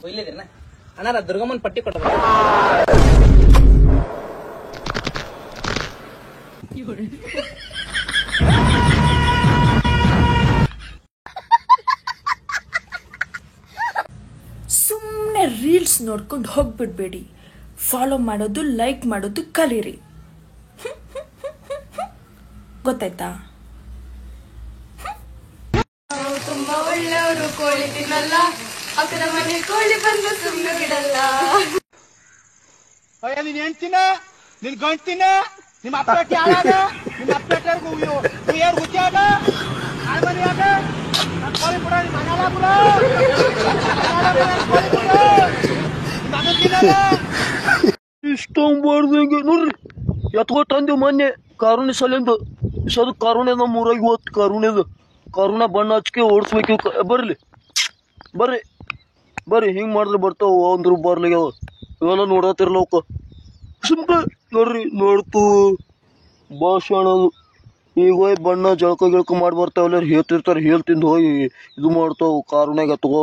ಇಲ್ಲಿದ್ದೀನ ಅಣ್ಣ ದುರ್ಗಮ್ಮನ್ ಪಟ್ಟಿ ಕೊಟ್ಟ ಸುಮ್ಮನೆ ರೀಲ್ಸ್ ನೋಡ್ಕೊಂಡು ಹೋಗ್ಬಿಡ್ಬೇಡಿ. ಫಾಲೋ ಮಾಡೋದು ಲೈಕ್ ಮಾಡೋದು ಕಲೀರಿ. ಗೊತ್ತಾಯ್ತಾ? ತುಂಬಾ ಒಳ್ಳೆಯವರು, ಕೋಳಿ ತಿನ್ನಲ್ಲ, ಅಕ್ಕನ ಮನೆ ಕೋಳಿ ಬಂದು ಸುಮ್ಮನೆ ಬಿಡಲ್ಲ. ನೀನ್ ಹೆಣ್ತಿನ ನಿನ್ ಗಂಟಿನ ನಿಮ್ಮ ಅಪ್ಪಟ್ಟಿ ಆಳಾಗ ನಿಮ್ಮ ಅಪ್ಪಟ್ಟರ್ಗು ಯಾರು ಹುಚ್ಚಾಗ ಆಳ್ಮನಿಯಾಗ ಕೋಳಿ ಬಿಡ ನಿಮ್ಮ ಮನೆಯಾಗ ಬಿಡ ಮಗನ್ ತಿನ್ನಲ್ಲ. ಇಷ್ಟೊಂಬಾರ್ದಂಗೆ ನೋಡ್ರಿ ಎತ್ಕೊಟ್ಟಂದು ಮೊನ್ನೆ ಕಾರುಣಿ ಸಲಿಂದು ಇಸದು ಕಾರುಣಿ ನಮ್ಮ ಊರಾಗ ಹೋತ್ ಕಾರುಣ ಬಣ್ಣ ಹಚ್ಕೆ ಓಡಿಸ್ಬೇಕು. ಬರ್ಲಿ ಬರ್ರಿ ಬರ್ರಿ ಹಿಂಗೆ ಮಾಡಿದ್ರೆ ಬರ್ತಾವ ಒಂದ್ರ ಬರ್ಲಿಗ್ಯಾವ ಇವೆಲ್ಲ ನೋಡತ್ತಿರ್ಲವಕ್ಕ ಸುಮ್ಕ ನೋಡ್ರಿ ನೋಡ್ತು ಭಾಷಣದು ಈಗ ಹೋಯ್ ಬಣ್ಣ ಜಳಕ ಗಿಳಕ ಮಾಡಿ ಬರ್ತಾವಲ್ಲ ಹೇಳ್ತಿರ್ತಾರೆ ಹೇಳ್ತಿಂದು ಹೋಗಿ ಇದು ಮಾಡ್ತಾವ ಕಾರುಣ್ಯಾಗ ಎತ್ಕೋ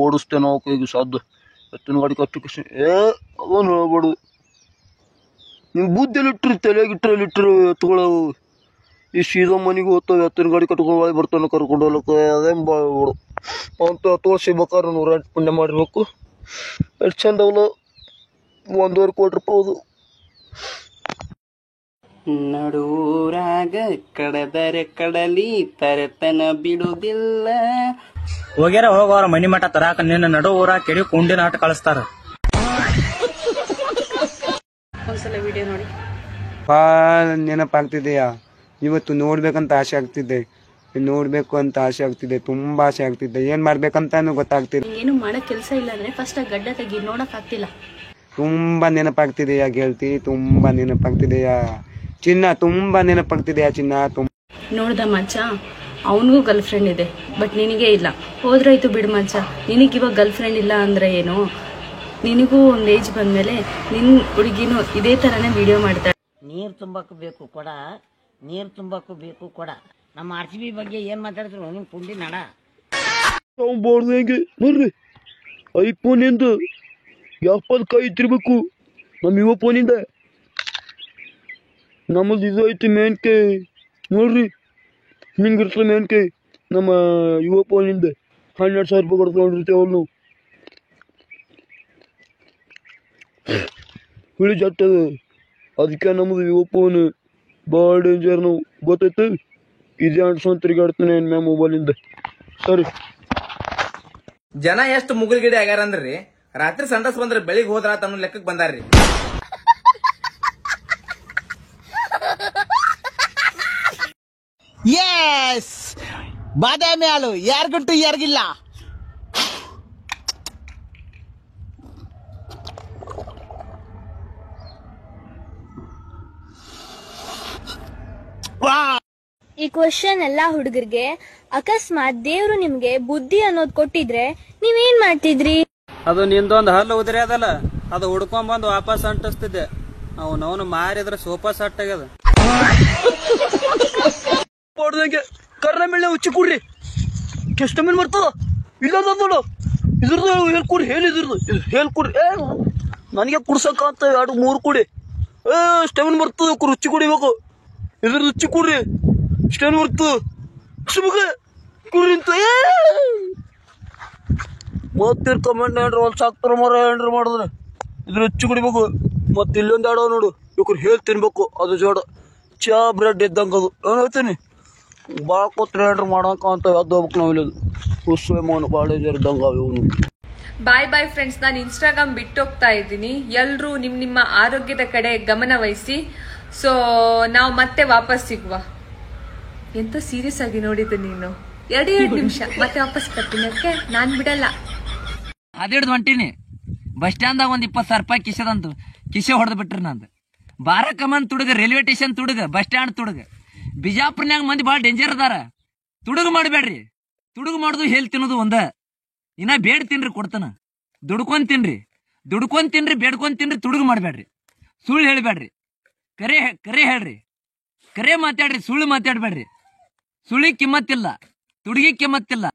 ಓಡಿಸ್ತೇನೆ ಅವಕ್ಕೆ ಈಗ ಸಾಧ್ಯ ಎತ್ತಿನ ಗಾಡಿ ಕಟ್ಟಿ ಅದನ್ನು ಹೇಳ್ಬಾರ್ದು. ನೀವು ಬುದ್ಧಿಲಿಟ್ರಿ ತಲೆಗಿಟ್ರಲ್ಲಿ ಎತ್ಕೊಳ್ಳವು ಈ ಸೀದಾ ಮನೆಗೆ ಹೋಗ್ತಾವೆ ಎತ್ತಿನ ಗಾಡಿ ಕಟ್ಕೊಂಡು ಒಳಗೆ ಬರ್ತಾನೆ ಕರ್ಕೊಂಡು ಹೋಗ್ಲಕ್ಕ ಅದೇನು ಬಾಳ್ಬಿಡು ಅಂತ ತೋರಿಸ್ಬೇಕಾದ್ರೆ 108 ಪುಣ್ಯ ಮಾಡಿರ್ಬೇಕು. ಎಷ್ಟು ಚಂದ ಅವಲ್ಲ 1.5 ಕೋಟಿ ರೂಪಾಯಿ ಅದು. ನಡೂರಾಗ ಕಡದರೆ ಕಡಲಿ ತರತನ ಬಿಡುವುದಿಲ್ಲ. ಹೋಗ್ಯಾರ ಹೋಗೋರ ಮನಿ ಮಠ ತರಾಕ ನಿನ್ನ ನಡು ಊರಾಗ ಕೆಡಿ ಕುಂಡಿನ ಆಟ ಕಳಿಸ್ತಾರ. ಒಂದ್ಸಲ ವಿಡಿಯೋ ನೋಡಿ ಭಾಳ ನೆನಪಾಗ್ತಿದೆಯಾ. ಇವತ್ತು ನೋಡ್ಬೇಕಂತ ಆಸೆ ಆಗ್ತಿದೆ, ನೋಡ್ಬೇಕು ಅಂತ ಆಸೆ ಆಗ್ತಿದೆ, ತುಂಬಾ ಆಸೆ ಆಗ್ತಿದೆ. ಏನ್ ಮಾಡ್ಬೇಕಂತಾನು ಗೊತ್ತಾಗ್ತಿದೆ. ಏನು ಮಾಡಕ್ ಕೆಲಸ ಇಲ್ಲ ಅಂದ್ರೆ ಫಸ್ಟ್ ಗಡ್ಡ ತೆಗಿ, ನೋಡಕ್ ಆಗ್ತಿಲ್ಲ. ತುಂಬಾ ನೆನಪಾಗ್ತಿದೆಯಾ ಗೆಳತಿ, ತುಂಬಾ ನೆನಪಾಗ್ತಿದೆಯಾ ಚಿನ್ನ, ತುಂಬಾ ನೆನಪಾಗ್ತಿದೆಯಾ ಚಿನ್ನ. ನೋಡ್ದ ಮಚ್ಚ, ಅವನಿಗೂ ಗರ್ಲ್ ಫ್ರೆಂಡ್ ಇದೆ, ಬಟ್ ನಿನಗೆ ಇಲ್ಲ. ಹೋದ್ರಾಯ್ತು ಬಿಡು ಮಚ್ಚ, ನಿನಗಿವಾಗ ಗರ್ಲ್ ಫ್ರೆಂಡ್ ಇಲ್ಲ ಅಂದ್ರೆ ಏನು? ನಿನಗೂ ಒಂದು ಏಜ್ ಬಂದ್ಮೇಲೆ ನಿನ್ ಹುಡುಗಿನೂ ಇದೇ ತರನೇ ವಿಡಿಯೋ ಮಾಡ್ತಾಳೆ. ನೀರು ತುಂಬಕ್ಕೂ ಬೇಕು ಕೊಡ, ನೀರು ತುಂಬಕ್ಕೂ ಬೇಕು ಕೊಡ. ನಮ್ಮ RCB ಬಗ್ಗೆ ಏನ್ ಮಾತಾಡ್ತಿರೋ ನಿಮ್ ಪುಂಡಿ ನಡ ಬಾರ್ದಂಗೆ ನೋಡ್ರಿ ಐಫೋನಿಂದ ಯಾಪಲ್ ಕೈ ಇತ್ತಿರ್ಬೇಕು. ನಮ್ಮ ಯುವ ಫೋನಿಂದ ನಮ್ಮದು ಇದು ಐತಿ ಮೇನ್ಕೆ ನೋಡ್ರಿ ಹಿಂಗಿರ್ತದೆ ಮೇನ್ಕೆ. ನಮ್ಮ ಯುವ ಫೋನಿಂದ 12,000 ರೂಪಾಯಿ ಕೊಡ್ಕೊಂಡಿರ್ತೇವಲ್ಲ ನಾವು. ಹುಳಿ ಜಟ್ಟದ ಅದಕ್ಕೆ ನಮ್ಮದು ಯುವ ಫೋನ್ ಭಾಳ ಡೇಂಜರ್. ನಾವು ಗೊತ್ತೈತೆ ಇದೇ ಅನ್ಸೋನ್ ತಿರುಗಾಡ್ತಾನೆ ಮ್ಯಾ ಮೊಬೈಲಿಂದ. ಸರಿ ಜನ ಎಷ್ಟು ಮುಗುಲ್ಗಿಡಿ ಆಗ್ಯಾರ ಅಂದ್ರಿ, ರಾತ್ರಿ ಸಂಡಸ್ ಬಂದ್ರೆ ಬೆಳಿಗ್ಗೆ ಹೋದ್ರ ತನ್ನ ಲೆಕ್ಕಕ್ಕೆ ಬಂದಾರ್ರಿ. ಎಸ್ ಬಾದಾಮಿ ಹಾಲು ಯಾರಿಗುಂಟು ಯಾರಿಗಿಲ್ಲ. ಈ ಕ್ವಶನ್ ಎಲ್ಲಾ ಹುಡುಗರಿಗೆ. ಅಕಸ್ಮಾತ್ ದೇವ್ರು ನಿಮ್ಗೆ ಬುದ್ಧಿ ಅನ್ನೋದ್ ಕೊಟ್ಟಿದ್ರೆ ನೀವೇನ್ ಮಾಡ್ತಿದ್ರಿ? ಅದು ನಿಂದೊಂದು ಹಲ್ಲು ಉದುರಿ ಅದಲ್ಲ, ಅದು ಹುಡ್ಕೊಂಡ್ ವಾಪಸ್ ಅಂಟಿಸ್ತಿದ್ದೆ. ಅವನವನು ಮಾರಿದ್ರೆ ಸೋಫಾ ಸೆಟ್ ಆಗ್ಯದ. ಕರ್ರ ಮೇಲೆ ಉಚ್ಚಿ ಕೊಡ್ರಿ ಕೆಷ್ಟಮೇಲೆ ಬರ್ತದ ಇಲ್ಲ ನೋಡು ಇದ್ರದ್ದು ಹೇಳ್ಕೊಡ್ರಿ ಹೇಳಿದ್ರದ್ದು ಹೇಳ್ಕೊಡ್ರಿ. ನನಗೆ ಕುಡ್ಸಕ್ಕಂತ 2-3 ಕುಡಿ ಸ್ಟೆವನ್ ಬರ್ತದ ರುಚಿ ಕುಡಿಬೇಕು. ಇದ್ರದ್ದು ರುಚಿ ಕೊಡ್ರಿ ಸ್ಟೆವನ್ ಬರ್ತದ ಸುಮ್ಗೆ ಕುಡ್ರಿ ಅಂತ ಮತ್ತೆ ಕಮೆಂಟ್ ಏನ್ರಿ ಹೊಲ್ಸ ಹಾಕ್ತಾರ ಮರ ಏನ್ರಿ ಮಾಡಿದ್ರೆ ಇದ್ರ ರುಚಿ ಕುಡಿಬೇಕು. ಮತ್ತೆ ಇಲ್ಲೊಂದು ಆಡೋ ನೋಡು ಇವ್ರು ಹೇಳಿ ತಿನ್ಬೇಕು. ಅದು ಜೋಡ ಚಾ ಬ್ರೆಡ್ ಇದ್ದಂಗೆ ಅದು ಏನು ಹೇಳ್ತೀನಿ ಭಾಳ ಕೂತ್ರೆ ಏನ್ರಿ ಮಾಡಕ ಅಂತ ಯಾವ್ದು ಹೋಗ್ಬೇಕು ನಾವು ಇಲ್ಲದು ಹುಸ್ಸು ಮೋನು ಭಾಳ ಇದ್ದಂಗೆ ಇವನು. ಬಾಯ್ ಬಾಯ್ ಫ್ರೆಂಡ್ಸ್, ನಾನು ಇನ್ಸ್ಟಾಗ್ರಾಮ್ ಬಿಟ್ಟೋಗ್ತಾ ಇದ್ದೀನಿ. ಎಲ್ಲರೂ ನಿಮ್ಮ ಆರೋಗ್ಯದ ಕಡೆ ಗಮನ ವಹಿಸಿ. ಸೊ ನಾವು ಮತ್ತೆ ವಾಪಸ್ ಸಿಗುವ. ಎಂತ ಸೀರಿಯಸ್ ಆಗಿ ನೋಡಿದ್ದು ನೀನು. 2 ನಿಮಿಷ ಮತ್ತೆ ವಾಪಸ್ ಬರ್ತೀನಿ. ಓಕೆ, ನಾನ್ ಬಿಡಲ್ಲ. ಅದಿಡ್ದು ಹೊಂಟೀನಿ ಬಸ್ ಸ್ಟ್ಯಾಂಡ್ದಾಗ 20,000 ರೂಪಾಯಿ ಕಿಸೆ ಹೊಡೆದು ಬಿಟ್ರಿ ನಂದು. ಬಾರಕಮನ್ ತುಡುಗ, ರೈಲ್ವೆ ಸ್ಟೇಷನ್ ತುಡುಗ, ಬಸ್ ಸ್ಟ್ಯಾಂಡ್ ತುಡುಗ. ಬಿಜಾಪುರ್ನ್ಯಾಗ ಮಂದಿ ಭಾಳ ಡೇಂಜರ್ ಅದಾರ. ತುಡುಗು ಮಾಡಬೇಡ್ರಿ. ತುಡುಗು ಮಾಡುದು ಹೇಳಿ ತಿನ್ನೋದು ಒಂದ. ಇನ್ನ ಬೇಡ್ ತಿನ್ರಿ ಕೊಡ್ತಾನ. ದುಡ್ಕೊಂಡ್ ತಿನ್ರಿ ಬೇಡ್ಕೊಂಡ್ ತಿನ್ರಿ. ತುಡುಗು ಮಾಡಬೇಡ್ರಿ. ಸುಳ್ಳು ಹೇಳ್ಬೇಡ್ರಿ. ಕರೆ ಹೇಳ್ರಿ. ಕರೆ ಮಾತಾಡ್ರಿ. ಸುಳ್ಳು ಮಾತಾಡ್ಬೇಡ್ರಿ. ಸುಳ್ಳಿಗೆ ಕಿಮ್ಮತ್ತಿಲ್ಲ, ತುಡುಗಿ ಕಿಮ್ಮತ್ತಿಲ್ಲ.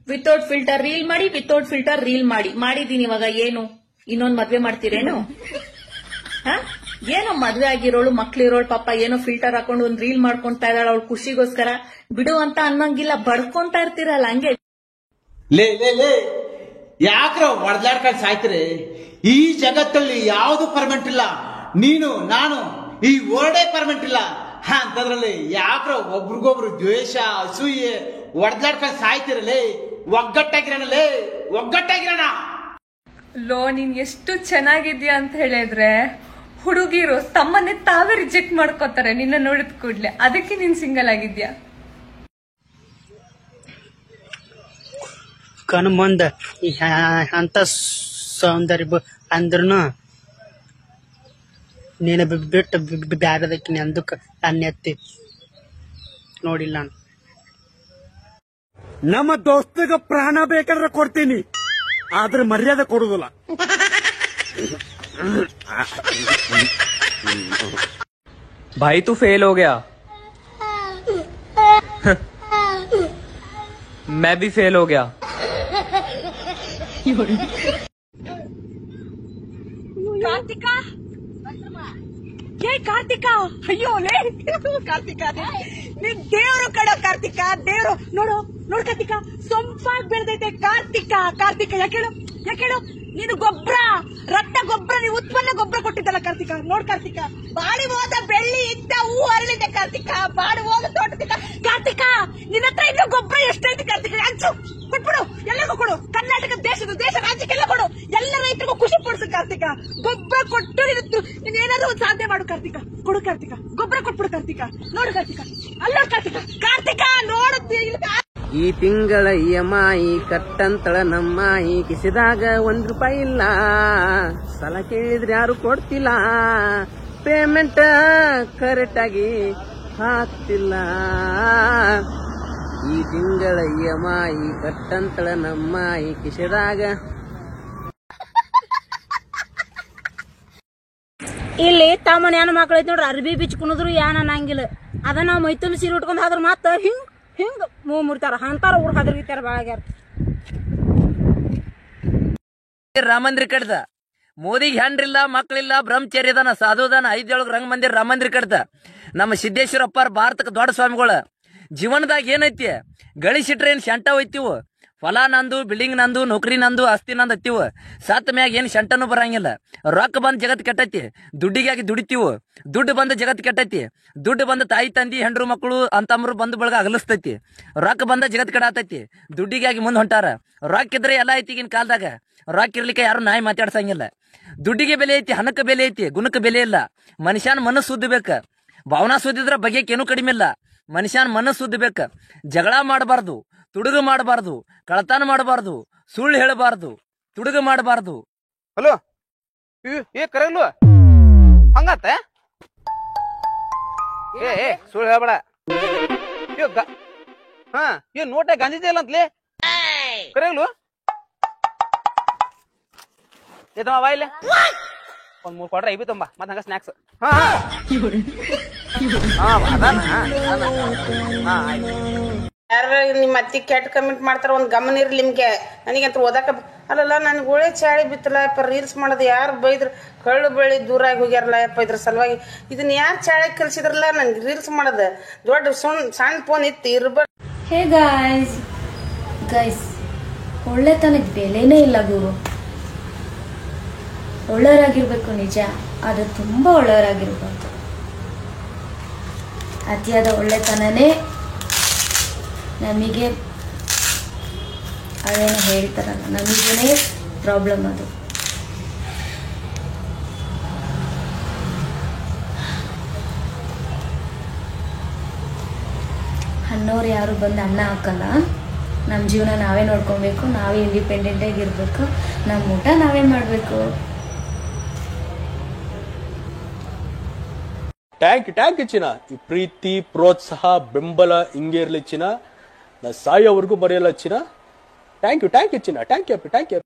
ವಿತೌಟ್ ಫಿಲ್ಟರ್ ರೀಲ್ ಮಾಡಿ, ವಿತೌಟ್ ಫಿಲ್ಟರ್ ರೀಲ್ ಮಾಡಿದೀನಿ. ಇವಾಗ ಏನು ಇನ್ನೊಂದ್ ಮದ್ವೆ ಮಾಡ್ತೀರೇನು? ಏನೋ ಮದ್ವೆ ಆಗಿರೋಳು, ಮಕ್ಳಿರೋಳು ಪಾಪ ಏನೋ ಫಿಲ್ಟರ್ ಹಾಕೊಂಡು ಒಂದ್ ರೀಲ್ ಮಾಡ್ಕೊಂತಾ ಇದ್ದಾಳ ಅವಳು ಖುಷಿಗೋಸ್ಕರ. ಬಿಡು ಅಂತ ಅನ್ನಂಗಿಲ್ಲ, ಬಡ್ಕೊಂತಾ ಇರ್ತೀರಲ್ಲ ಹಂಗೆ. ಲೇ ಲೇ ಲೇ ಯಾಕ್ರ ಹೊಡೆದಾಡ್ಕೊಂಡು ಸಾಯ್ತೀರಿ? ಈ ಜಗತ್ತಲ್ಲಿ ಯಾವುದು ಪರ್ಮನೆಂಟ್ ಇಲ್ಲ. ನೀನು ನಾನು ಈ ವರ್ಡೇ ಪರ್ಮನೆಂಟ್ ಇಲ್ಲ ಅಂತದ್ರಲ್ಲಿ ಯಾಕ್ರ ಒಬ್ರಿಗೊಬ್ರು ದ್ವೇಷ, ಅಸೂಯೆ ಹೊಡೆದಾಡ್ಕೊಂಡು ಸಾಯ್ತಿರಲೇ? ಒಗ್ಗಟ್ಟಾಗಿರೋಣಲೇ, ಒಗ್ಗಟ್ಟಾಗಿರೋಣ. ಲೋ, ನೀನ್ ಎಷ್ಟು ಚೆನ್ನಾಗಿದ್ಯಾ ಅಂತ ಹೇಳಿದ್ರೆ ಹುಡುಗಿರು ತಮ್ಮನ್ನೇ ತಾವೇ ರಿಜೆಕ್ಟ್ ಮಾಡ್ಕೋತಾರೆ ನಿನ್ನ ನೋಡಿದ ಕೂಡ್ಲೆ. ಅದಕ್ಕೆ ನೀನ್ ಸಿಂಗಲ್ ಆಗಿದ್ಯಾ? ಕಣ್ಣು ಮುಂದ ಅಂತ ಸೌಂದರ್ಯ ಅಂದ್ರೂ ನೀನು ಬಿಟ್ಟು ಬ್ಯಾರದಕ್ಕೆ ಅಂದಕ್ಕೆ ಅನ್ನೆತ್ತಿ ನೋಡಿಲ್ಲ ನಾನು. ನಮ್ಮ ದೋಸ್ತಿಗೆ ಪ್ರಾಣ ಬೇಕಾದ್ರೆ ಕೊಡ್ತೀನಿ, ಆದ್ರೆ ಮರ್ಯಾದೆ ಕೊಡುದಿಲ್ಲ. भाई तू फेल हो गया. मैं भी फेल हो गया. ಕಾರ್ತಿಕಾ, ಕಾರ್ತಿಕಾ, ಅಯ್ಯೋ ಲೇ ಕಾರ್ತಿಕಾ, ನೀನ್ ದೇವ್ರು ಕಡೋ ಕಾರ್ತಿಕಾ, ದೇವ್ರು. ನೋಡು ನೋಡು ಕಾರ್ತಿಕಾ, ಸೊಂಪಾಗಿ ಬೆಳೆದೈತೆ ಕಾರ್ತಿಕಾ. ಕಾರ್ತಿಕಾ ಯಾಕೇಳು ನೀನು ಗೊಬ್ಬರ, ರಕ್ತ ಗೊಬ್ಬರ, ನೀವು ಉತ್ಪನ್ನ ಗೊಬ್ಬರ ಕೊಟ್ಟಿದ್ದಲ್ಲ ಕಾರ್ತಿಕಾ. ನೋಡ್ ಕಾರ್ತಿಕಾ, ಬಾಡಿ ಹೋದ ಬೆಳ್ಳಿ ಇದ್ದ ಹೂ ಅರಳಿದೆ ಕಾರ್ತಿಕಾ, ಬಾಡಿ ಹೋದ ತೋಟದಿಂದ. ಕಾರ್ತಿಕಾ, ನಿನ್ನ ಹತ್ರ ಇನ್ನೂ ಗೊಬ್ಬರ ಎಷ್ಟೈತಿ ಕಾರ್ತಿಕಾ? ಹಂಚು, ಕೊಟ್ಬಿಡು, ಎಲ್ಲರಿಗೂ ಕೊಡು. ಕರ್ನಾಟಕ ದೇಶ ರಾಜ್ಯಕ್ಕೆಲ್ಲ ಕೊಡು, ಎಲ್ಲ ರೈತರಿಗೂ ಖುಷಿ ಪಡಿಸು ಕಾರ್ತಿಕಾ. ಗೊಬ್ಬರ ಕೊಟ್ಟು ನೀನೇನಾದ್ರೂ ಒಂದು ಸಾಧನೆ ಮಾಡು ಕಾರ್ತಿಕಾ. ಕೊಡು ಕಾರ್ತಿಕಾ, ಗೊಬ್ಬರ ಕೊಟ್ಬಿಡು ಕಾರ್ತಿಕಾ. ನೋಡು ಕಾರ್ತಿಕಾ, ಅಲ್ಲ ಕಾರ್ತಿಕಾ, ಕಾರ್ತಿಕಾ ನೋಡು. ಈ ತಿಂಗಳ EMI ಕಟ್ಟಂತಳ ನಮ್ಮಾಯಿ, ಕಿಸಿದಾಗ ₹1 ಇಲ್ಲ, ಸಾಲ ಕೇಳಿದ್ರೆ ಯಾರು ಕೊಡ್ತಿಲ್ಲ, ಪೇಮೆಂಟ್ ಕರೆಕ್ಟ್ ಆಗಿ ಹಾಕ್ತಿಲ್ಲ. ಈ ತಿಂಗಳ EMI ಕಟ್ಟಂತಳ ನಮ್ಮಾಯಿ, ಕಿಸಿದಾಗ. ಇಲ್ಲಿ ತಮ್ಮನ ಏನ ಮಕ್ಳು ಐತಿ ನೋಡ್ರಿ, ಅರ್ಬಿ ಬಿಚ್ಕೊಂಡ್ರು ಏನ ಅನ್ನಂಗಿಲ್ಲ. ಅದ ನಾವ್ ಮೈತುಲ್ ಸೀರೆ ಉಟ್ಕೊಂಡ್ ಹೋದ್ರ ಮತ್ತ ಹಿಂಗ್ ಮುರ್ತಾರ ಅಂತಾರ ಊರ್ ಹದರ್ಗಿತಾರ ಬಾಳ್ಯಾರ. ರಾಮ ಮಂದಿರ ಕಟ್ದ, ಮೋದಿಗೆ ಹೆಂಡ್ರಿಲ್ಲ, ಮಕ್ಳಿಲ್ಲ, ಬ್ರಹ್ಮಚರ್ಯ ಅದಾನ, ಸಾಧುದಾನ, 5 ರಂಗ ಮಂದಿರ ರಾಮ ಮಂದಿರ ಕಟ್ದ. ನಮ್ಮ ಸಿದ್ದೇಶ್ವರಪ್ಪ ಭಾರತಕ್ಕೆ ದೊಡ್ಡ ಸ್ವಾಮಿಗಳು. ಜೀವನದಾಗ ಏನೈತಿ, ಗಳಿಸಿಟ್ರೆ ಏನ್ ಶಂಟ ಹೋಯ್ತಿವು, ಹೊಲ ನಂದು, ಬಿಲ್ಡಿಂಗ್ ನಂದು, ನೌಕರಿ ನಂದು, ಆಸ್ತಿ ನಂದು ಹತ್ತಿವು. ಸತ್ ಮ್ಯಾಗ ಏನ್ ಶಂಟನು ಬರಂಗಿಲ್ಲ. ರೊಕ್ಕ ಬಂದ್ ಜಗತ್ ಕೆಟ್ಟೈತಿ, ದುಡ್ಡಿಗಾಗಿ ದುಡಿತೀವು. ದುಡ್ಡು ಬಂದ ಜಗತ್ ಕೆಟ್ಟೈತಿ. ದುಡ್ಡು ಬಂದ ತಾಯಿ ತಂದಿ ಹೆಂಡ್ರು ಮಕ್ಕಳು ಅಂತಮ್ರು ಬಂದು ಬಳಗ ಅಗಲಿಸ್ತೈತಿ. ರೊಕ್ಕ ಬಂದ ಜಗತ್ ಕೆಡಾತೈತಿ, ದುಡ್ಡಿಗಾಗಿ ಮುಂದ್ ಹೊಂಟಾರ. ರೊಕ್ಕ ಇದ್ರೆ ಎಲ್ಲ ಐತಿ ಈಗಿನ ಕಾಲದಾಗ. ರೊಕ್ಕ ಇರ್ಲಿಕ್ಕೆ ಯಾರು ನಾಯಿ ಮಾತಾಡ್ಸಂಗಿಲ್ಲ. ದುಡ್ಡಿಗೆ ಬೆಲೆ ಐತಿ, ಹಣಕ್ಕೆ ಬೆಲೆ ಐತಿ, ಗುಣಕ್ಕೆ ಬೆಲೆ ಇಲ್ಲ. ಮನುಷ್ಯನ ಮನಸ್ಸು ಸುದ್ದಬೇಕ, ಭಾವನಾ ಸುದ್ದಿದ್ರ ಬಗೆಕೇನು ಕಡಿಮೆ ಇಲ್ಲ. ಮನುಷ್ಯನ ಮನಸ್ಸು ಸುದ್ದಬೇಕ. ಜಗಳ ಮಾಡಬಾರ್ದು, ತುಡುಗು ಮಾಡಬಾರ್ದು, ಕಳತನ ಮಾಡಬಾರ್ದು, ಸುಳ್ಳು ಹೇಳಬಾರ್ದು, ತುಡುಗು ಮಾಡಬಾರ್ದು. ಹಲೋ, ಏ ಕರೆಲ್ವ ಹಂಗತ್ತ? ಏ ಸುಳ್ಳು ಹೇಳ್ಬೇಡ. ಏನ್ ನೋಟ ಗಾಂಧೀಜಿ ಇಲ್ಲ ಅಂತಲೇ ಕರೆಲ್ವ? ಏತಮ್ಮ ಬಾ ಇಲ್ಲೇ, ಒಂದ್ 3 ಕ್ವಾರ್ಟರ್ ಐಬಿ ತುಂಬ, ಮತ್ ಹಂಗ ಸ್ನಾಕ್ಸ್. ಯಾರು ನಿಮ್ಮ ಅತ್ತಿ ಕೆಟ್ಟ ಕಮೆಂಟ್ ಮಾಡ್ತಾರ, ಒಂದ್ ಗಮನ ಇರ್ಲಿ ನಿಮ್ಗೆ. ನನಗಂತ ಓದಾಕ ಅಲ್ಲಲ್ಲ, ನನ್ಗೆ ಒಳ್ಳೆ ಚಾಳಿ ಬಿತ್ತಲ್ಲ ಯಪ್ಪ. ರೀಲ್ಸ್ ಮಾಡೋದು ಯಾರು ಬೈದ್ರು, ಕಳ್ಳು ಬಳ್ಳಿ ದೂರ ಆಗಿ ಹೋಗ್ಯಾರಲ್ಲ ಯಪ್ಪ. ಇದ್ರ ಸಲುವಾಗಿ ಇದನ್ನ ಯಾರು ಚಾಳಿ ಕಲ್ಸಿದ್ರಲ್ಲ ನನ್ಗೆ ರೀಲ್ಸ್ ಮಾಡೋದು. ದೊಡ್ಡ ಸಣ್ಣ ಫೋನ್ ಇತ್ತು ಇರ್ಬಾರ್ದು. ಹೇ ಗೈಸ್, ಒಳ್ಳೆತನಕ್ಕೆ ಬೆಲೆನೇ ಇಲ್ಲ ಗುರು. ಒಳ್ಳೆಯವರಾಗಿರ್ಬೇಕು ನಿಜ, ಅದು ತುಂಬ ಒಳ್ಳೆಯವರಾಗಿರ್ಬಾರ್ದು. ಅತಿಯಾದ ಒಳ್ಳೆತನನೇ ನಮಗೆ ಅದೇನು ಹೇಳ್ತಾರಲ್ಲ, ನಮಗೇನೆ ಪ್ರಾಬ್ಲಮ್ ಅದು. ಅನ್ನೋರು ಯಾರು ಬಂದು ಅನ್ನ ಹಾಕಲ್ಲ. ನಮ್ಮ ಜೀವನ ನಾವೇ ನೋಡ್ಕೊಬೇಕು, ನಾವೇ ಇಂಡಿಪೆಂಡೆಂಟಾಗಿ ಇರಬೇಕು, ನಮ್ಮ ಊಟ ನಾವೇ ಮಾಡಬೇಕು. ಟ್ಯಾಂಕ್ ಚಿನ್ನ. ಈ ಪ್ರೀತಿ, ಪ್ರೋತ್ಸಾಹ, ಬೆಂಬಲ ಹಿಂಗೆ ಇರ್ಲಿ ಚಿನ್ನ. ನಾ ಸಾಯೋವರೆಗೂ ಬರೆಯಲ್ಲ ಚಿನ್ನ. ಥ್ಯಾಂಕ್ ಯು ಚಿನ್ನ. Thank you.